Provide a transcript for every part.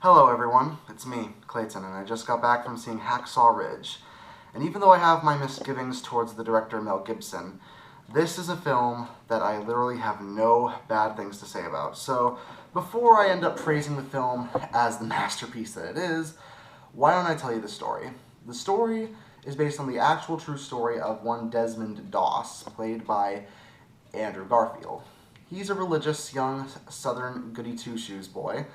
Hello everyone, it's me, Clayton, and I just got back from seeing Hacksaw Ridge. And even though I have my misgivings towards the director Mel Gibson, this is a film that I literally have no bad things to say about. So before I end up praising the film as the masterpiece that it is, why don't I tell you the story? The story is based on the actual true story of one Desmond Doss, played by Andrew Garfield. He's a religious young southern goody-two-shoes boy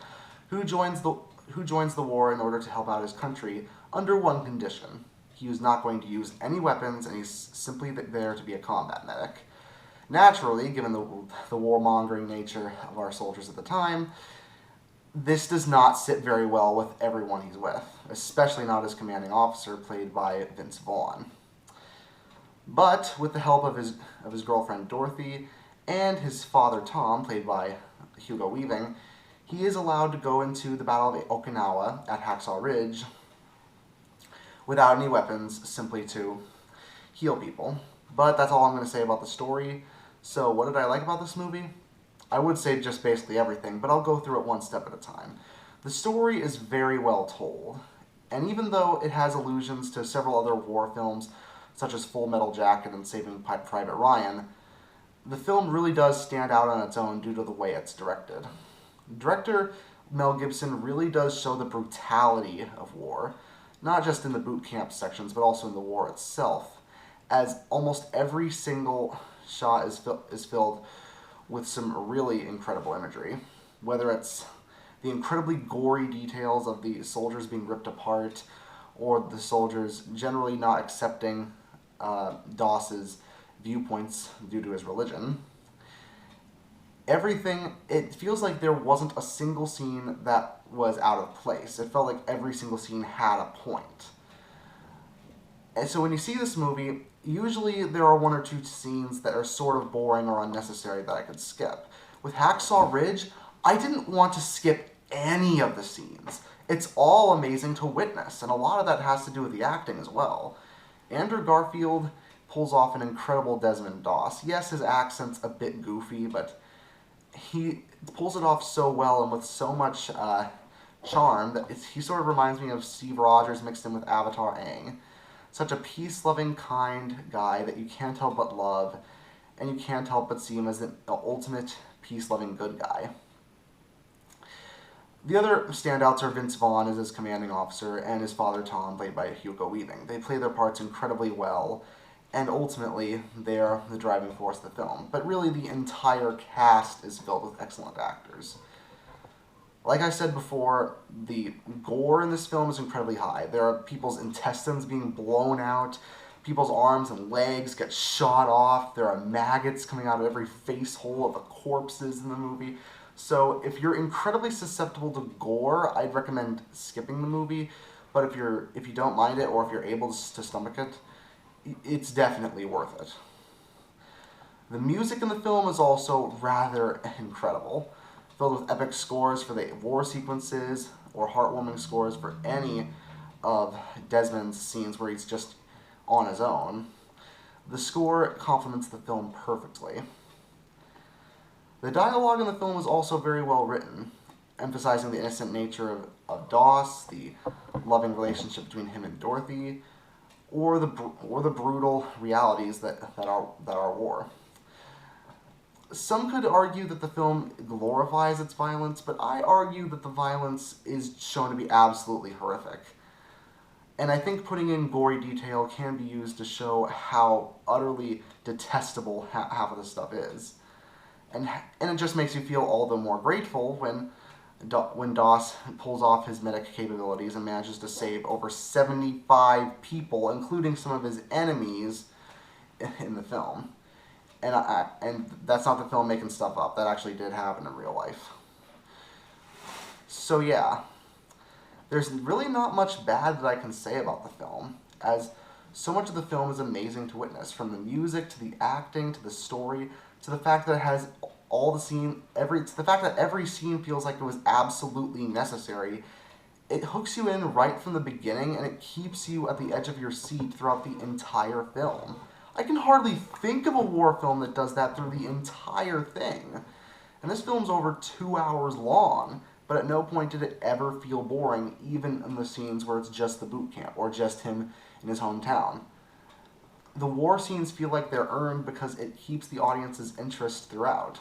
who joins the war in order to help out his country under one condition. He is not going to use any weapons, and he's simply there to be a combat medic. Naturally, given the warmongering nature of our soldiers at the time, this does not sit very well with everyone he's with, especially not his commanding officer, played by Vince Vaughn. But with the help of his girlfriend Dorothy and his father Tom, played by Hugo Weaving, he is allowed to go into the Battle of Okinawa at Hacksaw Ridge without any weapons, simply to heal people. But that's all I'm going to say about the story. So what did I like about this movie? I would say just basically everything, but I'll go through it one step at a time. The story is very well told, and even though it has allusions to several other war films, such as Full Metal Jacket and Saving Private Ryan, the film really does stand out on its own due to the way it's directed. Director Mel Gibson really does show the brutality of war, not just in the boot camp sections, but also in the war itself, as almost every single shot is filled with some really incredible imagery. Whether it's the incredibly gory details of the soldiers being ripped apart, or the soldiers generally not accepting Doss's viewpoints due to his religion. Everything, it feels like there wasn't a single scene that was out of place. It felt like every single scene had a point. And so when you see this movie, usually there are one or two scenes that are sort of boring or unnecessary that I could skip. With Hacksaw Ridge, I didn't want to skip any of the scenes. It's all amazing to witness, and a lot of that has to do with the acting as well. Andrew Garfield pulls off an incredible Desmond Doss. Yes, his accent's a bit goofy, but he pulls it off so well and with so much charm that he sort of reminds me of Steve Rogers mixed in with Avatar Aang. Such a peace-loving, kind guy that you can't help but love, and you can't help but see him as an ultimate peace-loving good guy. The other standouts are Vince Vaughn as his commanding officer and his father Tom, played by Hugo Weaving. They play their parts incredibly well, and ultimately, they are the driving force of the film. But really, the entire cast is filled with excellent actors. Like I said before, the gore in this film is incredibly high. There are people's intestines being blown out, people's arms and legs get shot off, there are maggots coming out of every face hole of the corpses in the movie. So if you're incredibly susceptible to gore, I'd recommend skipping the movie. But if you don't mind it, or if you're able to stomach it, it's definitely worth it. The music in the film is also rather incredible, filled with epic scores for the war sequences or heartwarming scores for any of Desmond's scenes where he's just on his own. The score complements the film perfectly. The dialogue in the film is also very well written, emphasizing the innocent nature of Doss, the loving relationship between him and Dorothy, or the brutal realities that are war. Some could argue that the film glorifies its violence, but I argue that the violence is shown to be absolutely horrific. And I think putting in gory detail can be used to show how utterly detestable half of this stuff is. And it just makes you feel all the more grateful when Doss pulls off his medic capabilities and manages to save over 75 people, including some of his enemies, in the film. And that's not the film making stuff up. That actually did happen in real life. So yeah, there's really not much bad that I can say about the film, as so much of the film is amazing to witness, from the music to the acting to the story to the fact that it has the fact that every scene feels like it was absolutely necessary. It hooks you in right from the beginning, and it keeps you at the edge of your seat throughout the entire film. I can hardly think of a war film that does that through the entire thing. And this film's over 2 hours long, but at no point did it ever feel boring, even in the scenes where it's just the boot camp or just him in his hometown. The war scenes feel like they're earned because it keeps the audience's interest throughout.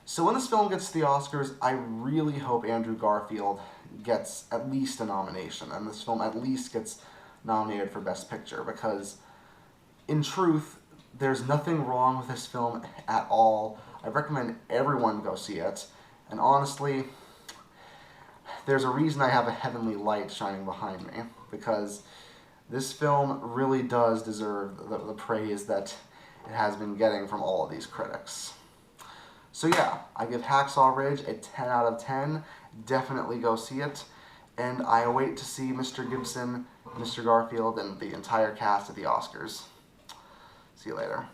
So when this film gets to the Oscars, I really hope Andrew Garfield gets at least a nomination, and this film at least gets nominated for Best Picture, because in truth, there's nothing wrong with this film at all. I recommend everyone go see it, and honestly, there's a reason I have a heavenly light shining behind me, because this film really does deserve the praise that it has been getting from all of these critics. So yeah, I give Hacksaw Ridge a 10 out of 10. Definitely go see it. And I await to see Mr. Gibson, Mr. Garfield, and the entire cast at the Oscars. See you later.